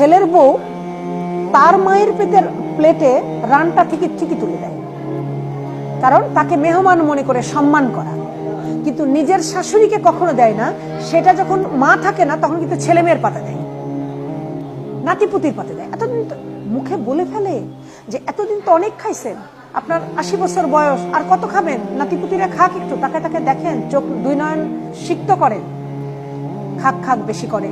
ছেলের বউ তার মায়ের পেটের প্লেটে রানটা ঠিকই তুলে দেয়, কারণ তাকে মেহমান মনে করে সম্মান করা। কিন্তু নিজের শাশুড়িকে কখনো দেয় না। সেটা যখন মা থাকে না তখন কিন্তু ছেলে মেয়ের পাতে দেয়, নাতিপুতির পাতে দেয়। এতদিন তো মুখে বলে ফেলে যে এতদিন তো অনেক খাইছেন, আপনার 80 বছর বয়স, আর কত খাবেন, নাতিপুতিরা খাক, একটু তাকে তাকে দেখেন, চোখ দুই নয়ন সিক্ত করেন, খাক বেশি করে।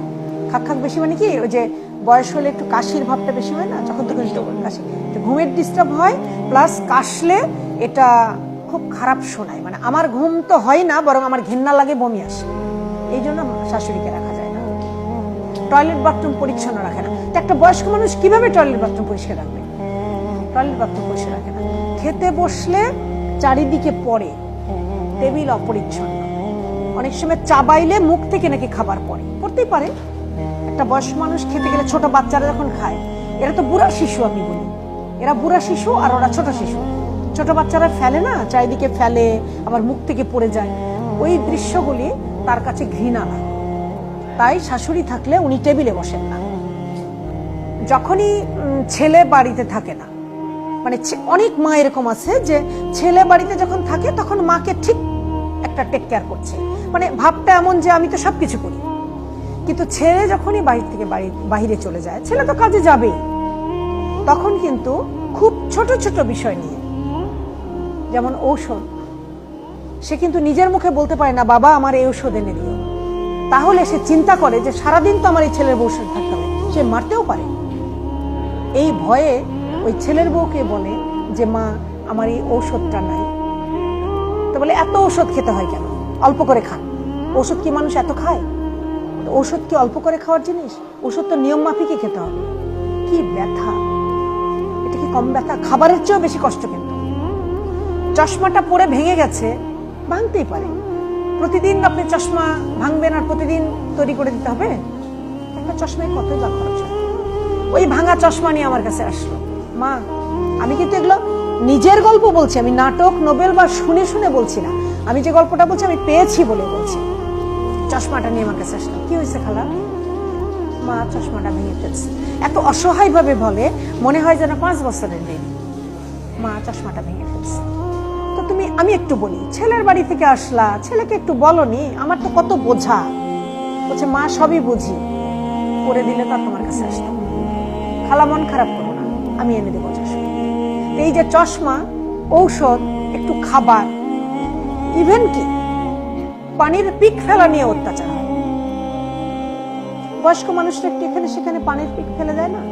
খাক বেশি মানে কি, ওই যে বয়স হলে একটু কাশির ভাবটা বেশি হয় না, যখন তখন কাশি, ঘুমের ডিস্টার্ব হয়, প্লাস কাশলে এটা খুব খারাপ শোনায়। মানে আমার ঘুম তো হয় না, বরং আমার ঘেন্না লাগে, বমি আসে। এই জন্য শাশুড়িকে রাখা যায় না। টয়লেট বাথরুম পরিচ্ছন্ন রাখে না। একটা বয়স্ক মানুষ কিভাবে টয়লেট বাথরুম পরিষ্কার রাখবে? টয়লেট বাথরুম পরিষ্কার রাখে না। খেতে বসলে চারিদিকে পড়ে, টেবিল অপরিচ্ছন্ন, অনেক সময় চাবাইলে মুখ থেকে নাকি খাবার পড়তেই পারে। একটা বয়স্ক মানুষ খেতে গেলে, ছোট বাচ্চারা যখন খায়, এরা তো বুড়া শিশু, আমি বলি এরা বুড়া শিশু আর ওরা ছোট শিশু। ছোট বাচ্চারা ফেলে না, চারিদিকে ফেলে, আবার মুখ থেকে পড়ে যায়। ওই দৃশ্যগুলি তার কাছে ঘৃণা লাগে। তাই শাশুড়ি থাকলে উনি টেবিলে বসেন না। যখনই ছেলে বাড়িতে থাকে না, মানে অনেক মা এরকম আছে যে ছেলে বাড়িতে যখন থাকে তখন মাকে ঠিক একটা টেক কেয়ার করছে, মানে ভাবটা এমন যে আমি তো সবকিছু করি। কিন্তু ছেলে যখনই বাড়ি থেকে বাহিরে চলে যায়, ছেলে তো কাজে যাবে, তখন কিন্তু খুব ছোট ছোট বিষয় নিয়ে, যেমন ঔষধ, সে কিন্তু নিজের মুখে বলতে পারে না বাবা আমার এই ঔষধ এনে দিও। তাহলে সে চিন্তা করে যে সারাদিন তো আমার এই ছেলের বউ সাথে থাকতে হবে, সে মারতেও পারে। এই ভয়ে ওই ছেলের বউকে বলে যে মা আমার এই ঔষধটা নাই। তো বলে এত ঔষধ খেতে হয় কেন, অল্প করে খান। ঔষধ কি মানুষ এত খায়? ঔষধ কি অল্প করে খাওয়ার জিনিস? ওষুধ তো নিয়ম মাফিকই খেতে হবে। কি ব্যথা, এটা কি কম ব্যথা? খাবারের চেয়েও বেশি কষ্ট। কিন্তু চশমাটা পরে ভেঙে গেছে, ভাঙতেই পারে। প্রতিদিন আপনি চশমা ভাঙবেন আর প্রতিদিন তৈরি করে দিতে হবে? একটা চশমায় কতই বা খরচ হয়। ওই ভাঙা চশমা নিয়ে আমার কাছে আসলো, মা আমি কিন্তু এগুলো নিজের গল্প বলছি, আমি নাটক নোবেল বা শুনে শুনে বলছি না, আমি যে গল্পটা বলছি আমি পেয়েছি বলে বলছি। চশমাটা নিয়ে আমার কাছে আসলো, কি হয়েছে খালা? মা চশমাটা ভেঙে ফেলছে। এত অসহায় ভাবে বলে, মনে হয় যেন 5 বছরের মেয়ে। মা চশমাটা ভেঙে ফেলছে। তো আমি একটু বলি, ছেলের বাড়ি থেকে আসলা, ছেলেকে একটু বলনি, আমার তো কত বোঝা। বলছে মা সবই বুঝি, করে দিলে তো তোমার কাছে আসতাম। খালা মন খারাপ করো না, আমি এনে দেবো চশমা। এই যে চশমা, ঔষধ, একটু খাবার, ইভেন কি পানির পিক ফেলা নিয়ে অত্যাচার হয়। বয়স্ক মানুষরা একটু এখানে সেখানে পানির পিক ফেলে দেয় না?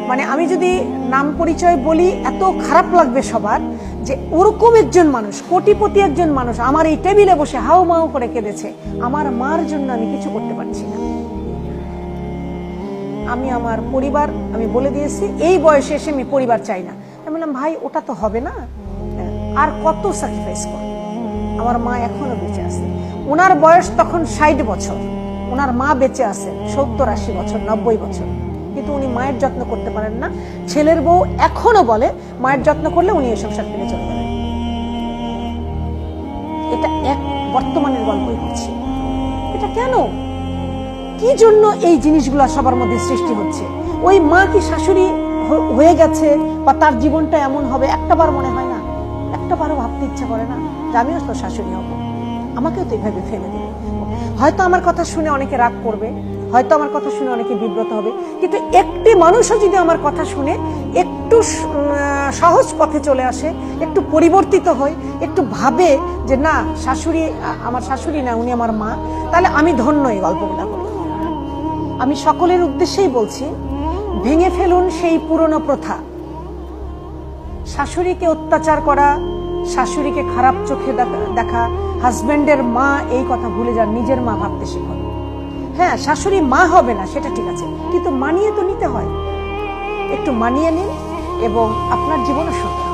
মানে আমি যদি নাম পরিচয় বলি এত খারাপ লাগবে সবার, যে ওরকম একজন মানুষ, কোটিপতি একজন মানুষ আমার এই টেবিলে বসে হাউ মাউ করে কেঁদেছে, আমার মার জন্য আমি কিছু করতে পারছি না। আমি আমার পরিবার, আমি বলে দিয়েছি এই বয়সে এসে আমি পরিবার চাই না। আমি বললাম ভাই ওটা তো হবে না, আর কত স্যাক্রিফাইস করব? আমার মা এখনো বেঁচে আছে, ওনার বয়স তখন 60 বছর, ওনার মা বেঁচে আছে 70-80 বছর, 90 বছর, কিন্তু উনি মায়ের যত্ন করতে পারেন না। ছেলের বউ এখনো বলে মায়ের যত্ন করলে উনি এই সংসার ফেলে চলে যাবেন। এটা এক বর্তমানের গল্পই হচ্ছে। এটা কেন, কি জন্য এই জিনিসগুলো সবার মধ্যে সৃষ্টি হচ্ছে? ওই মা কি শাশুড়ি হয়ে গেছে বা তার জীবনটা এমন হবে একটাবার মনে হয় না? একটাবারও ভাবতে ইচ্ছা করে না যে আমিও তো শাশুড়ি হব, আমাকেও তো এইভাবে ফেলে দেবে? হয়তো আমার কথা শুনে অনেকে রাগ করবে, হয়তো আমার কথা শুনে অনেকে বিব্রত হবে, কিন্তু একটি মানুষও যদি আমার কথা শুনে একটু সহজ পথে চলে আসে, একটু পরিবর্তিত হয়, একটু ভাবে যে না শাশুড়ি আমার শাশুড়ি না, উনি আমার মা, তাহলে আমি ধন্য। এই গল্পগুলো আমি সকলের উদ্দেশ্যেই বলছি, ভেঙে ফেলুন সেই পুরনো প্রথা। শাশুড়িকে অত্যাচার করা, শাশুড়িকে খারাপ চোখে দেখা, হাজবেন্ডের মা, এই কথা ভুলে যান, নিজের মা ভাবতে শিখুন। হ্যাঁ শাশুড়ি মা হবে না সেটা ঠিক আছে, কিন্তু মানিয়ে তো নিতে হয়। একটু মানিয়ে নিন এবং আপনার জীবনও সুন্দর।